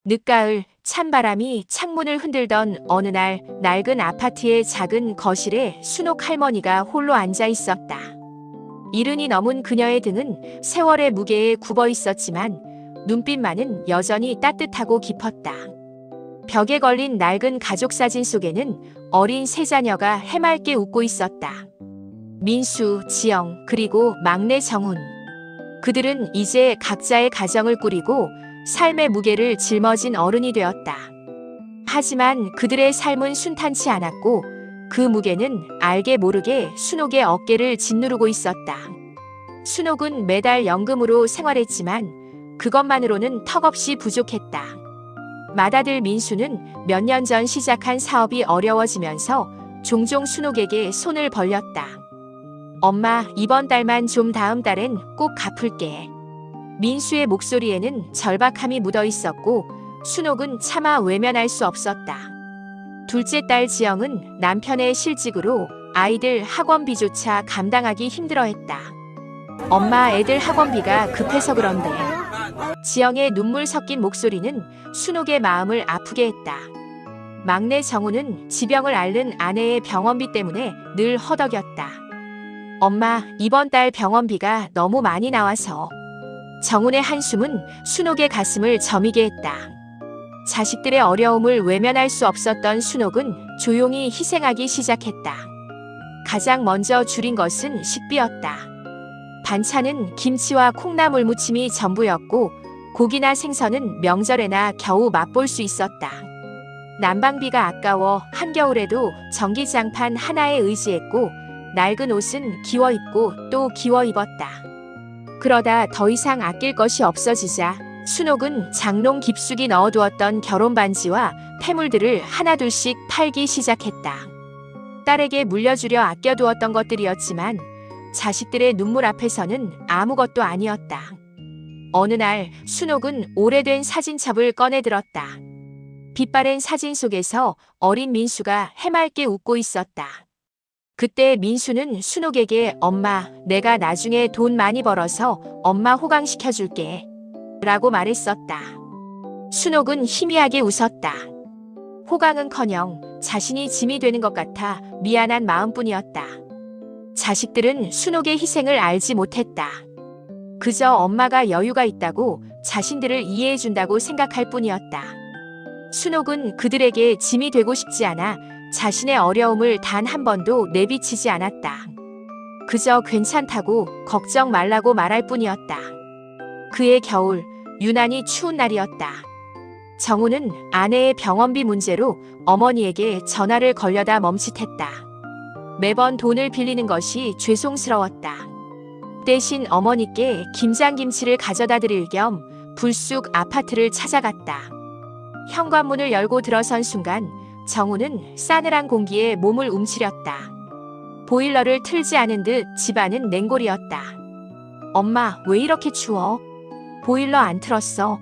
늦가을 찬바람이 창문을 흔들던 어느 날 낡은 아파트의 작은 거실에 순옥 할머니가 홀로 앉아 있었다. 이른이 넘은 그녀의 등은 세월의 무게에 굽어 있었지만 눈빛만은 여전히 따뜻하고 깊었다. 벽에 걸린 낡은 가족 사진 속에는 어린 세 자녀가 해맑게 웃고 있었다. 민수, 지영, 그리고 막내 정훈. 그들은 이제 각자의 가정을 꾸리고 삶의 무게를 짊어진 어른이 되었다. 하지만 그들의 삶은 순탄치 않았고 그 무게는 알게 모르게 순옥의 어깨를 짓누르고 있었다. 순옥은 매달 연금으로 생활했지만 그것만으로는 턱없이 부족했다. 맏아들 민수는 몇 년 전 시작한 사업이 어려워지면서 종종 순옥에게 손을 벌렸다. 엄마, 이번 달만 좀 다음 달엔 꼭 갚을게. 민수의 목소리에는 절박함이 묻어 있었고 순옥은 차마 외면할 수 없었다. 둘째 딸 지영은 남편의 실직으로 아이들 학원비조차 감당하기 힘들어했다. 엄마, 애들 학원비가 급해서 그런데. 지영의 눈물 섞인 목소리는 순옥의 마음을 아프게 했다. 막내 정우는 지병을 앓는 아내의 병원비 때문에 늘 허덕였다. 엄마, 이번 달 병원비가 너무 많이 나와서. 정훈의 한숨은 순옥의 가슴을 저미게 했다. 자식들의 어려움을 외면할 수 없었던 순옥은 조용히 희생하기 시작했다. 가장 먼저 줄인 것은 식비였다. 반찬은 김치와 콩나물 무침이 전부였고 고기나 생선은 명절에나 겨우 맛볼 수 있었다. 난방비가 아까워 한겨울에도 전기장판 하나에 의지했고 낡은 옷은 기워 입고 또 기워 입었다. 그러다 더 이상 아낄 것이 없어지자 순옥은 장롱 깊숙이 넣어두었던 결혼 반지와 패물들을 하나둘씩 팔기 시작했다. 딸에게 물려주려 아껴두었던 것들이었지만 자식들의 눈물 앞에서는 아무것도 아니었다. 어느 날 순옥은 오래된 사진첩을 꺼내 들었다. 빛바랜 사진 속에서 어린 민수가 해맑게 웃고 있었다. 그때 민수는 순옥에게 엄마, 내가 나중에 돈 많이 벌어서 엄마 호강시켜줄게 라고 말했었다. 순옥은 희미하게 웃었다. 호강은커녕 자신이 짐이 되는 것 같아 미안한 마음뿐이었다. 자식들은 순옥의 희생을 알지 못했다. 그저 엄마가 여유가 있다고 자신들을 이해해준다고 생각할 뿐이었다. 순옥은 그들에게 짐이 되고 싶지 않아 자신의 어려움을 단 한 번도 내비치지 않았다. 그저 괜찮다고 걱정 말라고 말할 뿐이었다. 그의 겨울, 유난히 추운 날이었다. 정우는 아내의 병원비 문제로 어머니에게 전화를 걸려다 멈칫했다. 매번 돈을 빌리는 것이 죄송스러웠다. 대신 어머니께 김장김치를 가져다 드릴 겸 불쑥 아파트를 찾아갔다. 현관문을 열고 들어선 순간 정우는 싸늘한 공기에 몸을 움츠렸다. 보일러를 틀지 않은 듯 집안은 냉골이었다. 엄마, 왜 이렇게 추워? 보일러 안 틀었어.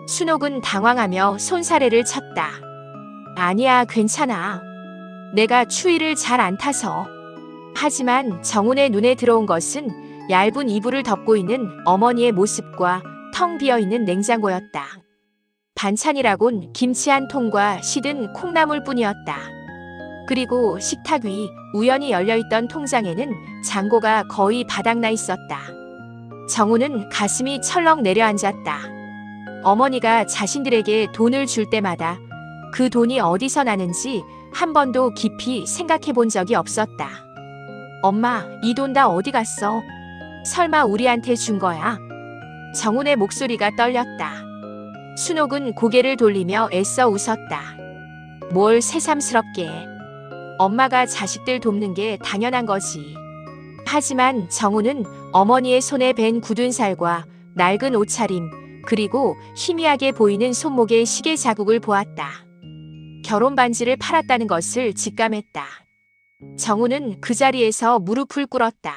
순옥은 당황하며 손사래를 쳤다. 아니야, 괜찮아. 내가 추위를 잘 안 타서. 하지만 정훈의 눈에 들어온 것은 얇은 이불을 덮고 있는 어머니의 모습과 텅 비어있는 냉장고였다. 반찬이라곤 김치 한 통과 시든 콩나물 뿐이었다. 그리고 식탁 위 우연히 열려있던 통장에는 잔고가 거의 바닥나 있었다. 정우는 가슴이 철렁 내려앉았다. 어머니가 자신들에게 돈을 줄 때마다 그 돈이 어디서 나는지 한 번도 깊이 생각해 본 적이 없었다. 엄마, 이 돈 다 어디 갔어? 설마 우리한테 준 거야? 정훈의 목소리가 떨렸다. 순옥은 고개를 돌리며 애써 웃었다. 뭘 새삼스럽게. 엄마가 자식들 돕는 게 당연한 거지. 하지만 정우는 어머니의 손에 밴 굳은 살과 낡은 옷차림, 그리고 희미하게 보이는 손목의 시계 자국을 보았다. 결혼 반지를 팔았다는 것을 직감했다. 정우는 그 자리에서 무릎을 꿇었다.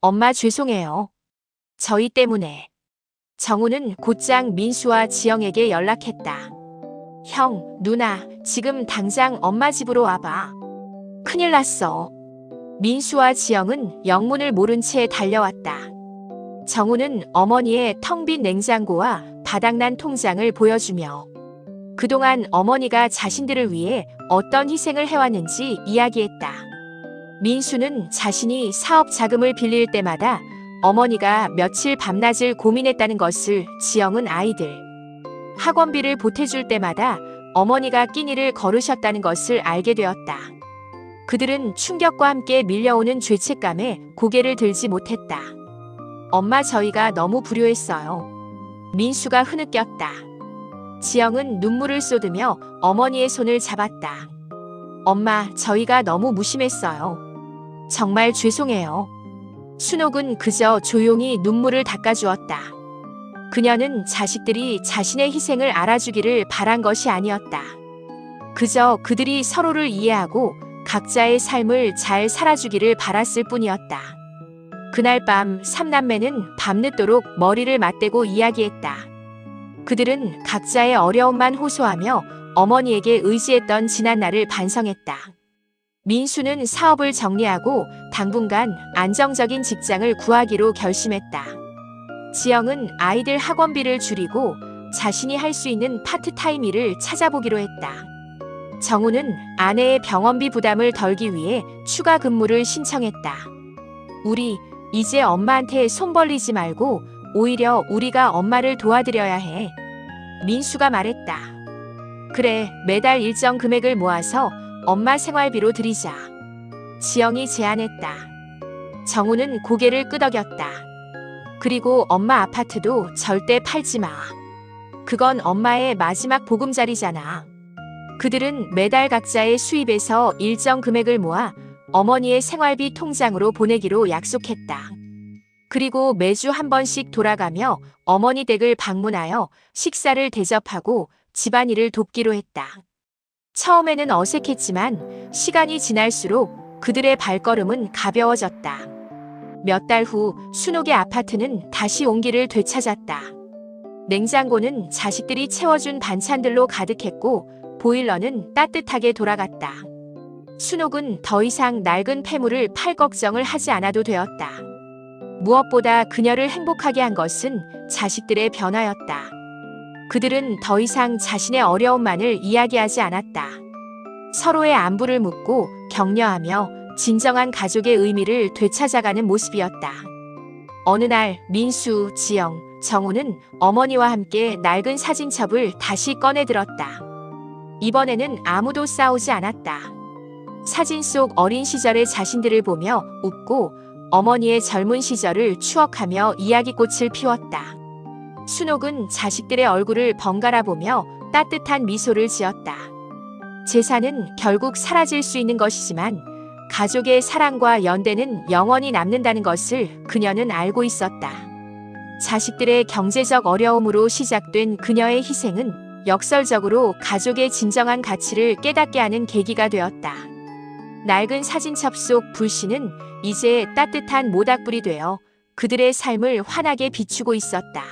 엄마, 죄송해요. 저희 때문에. 정우는 곧장 민수와 지영에게 연락했다. 형, 누나, 지금 당장 엄마 집으로 와봐. 큰일 났어. 민수와 지영은 영문을 모른 채 달려왔다. 정우는 어머니의 텅 빈 냉장고와 바닥난 통장을 보여주며 그동안 어머니가 자신들을 위해 어떤 희생을 해왔는지 이야기했다. 민수는 자신이 사업 자금을 빌릴 때마다 어머니가 며칠 밤낮을 고민했다는 것을, 지영은 아이들 학원비를 보태줄 때마다 어머니가 끼니를 거르셨다는 것을 알게 되었다. 그들은 충격과 함께 밀려오는 죄책감에 고개를 들지 못했다. 엄마, 저희가 너무 불효했어요. 민수가 흐느꼈다. 지영은 눈물을 쏟으며 어머니의 손을 잡았다. 엄마, 저희가 너무 무심했어요. 정말 죄송해요. 순옥은 그저 조용히 눈물을 닦아주었다. 그녀는 자식들이 자신의 희생을 알아주기를 바란 것이 아니었다. 그저 그들이 서로를 이해하고 각자의 삶을 잘 살아주기를 바랐을 뿐이었다. 그날 밤 삼남매는 밤늦도록 머리를 맞대고 이야기했다. 그들은 각자의 어려움만 호소하며 어머니에게 의지했던 지난날을 반성했다. 민수는 사업을 정리하고 당분간 안정적인 직장을 구하기로 결심했다. 지영은 아이들 학원비를 줄이고 자신이 할 수 있는 파트타임 일을 찾아보기로 했다. 정우는 아내의 병원비 부담을 덜기 위해 추가 근무를 신청했다. 우리 이제 엄마한테 손 벌리지 말고 오히려 우리가 엄마를 도와드려야 해. 민수가 말했다. 그래, 매달 일정 금액을 모아서 엄마 생활비로 드리자. 지영이 제안했다. 정우는 고개를 끄덕였다. 그리고 엄마 아파트도 절대 팔지 마. 그건 엄마의 마지막 보금자리잖아. 그들은 매달 각자의 수입에서 일정 금액을 모아 어머니의 생활비 통장으로 보내기로 약속했다. 그리고 매주 한 번씩 돌아가며 어머니 댁을 방문하여 식사를 대접하고 집안일을 돕기로 했다. 처음에는 어색했지만 시간이 지날수록 그들의 발걸음은 가벼워졌다. 몇 달 후 순옥의 아파트는 다시 온기를 되찾았다. 냉장고는 자식들이 채워준 반찬들로 가득했고 보일러는 따뜻하게 돌아갔다. 순옥은 더 이상 낡은 폐물을 팔 걱정을 하지 않아도 되었다. 무엇보다 그녀를 행복하게 한 것은 자식들의 변화였다. 그들은 더 이상 자신의 어려움만을 이야기하지 않았다. 서로의 안부를 묻고 격려하며 진정한 가족의 의미를 되찾아가는 모습이었다. 어느 날 민수, 지영, 정우는 어머니와 함께 낡은 사진첩을 다시 꺼내들었다. 이번에는 아무도 싸우지 않았다. 사진 속 어린 시절의 자신들을 보며 웃고 어머니의 젊은 시절을 추억하며 이야기꽃을 피웠다. 순옥은 자식들의 얼굴을 번갈아 보며 따뜻한 미소를 지었다. 재산은 결국 사라질 수 있는 것이지만 가족의 사랑과 연대는 영원히 남는다는 것을 그녀는 알고 있었다. 자식들의 경제적 어려움으로 시작된 그녀의 희생은 역설적으로 가족의 진정한 가치를 깨닫게 하는 계기가 되었다. 낡은 사진첩 속 불씨는 이제 따뜻한 모닥불이 되어 그들의 삶을 환하게 비추고 있었다.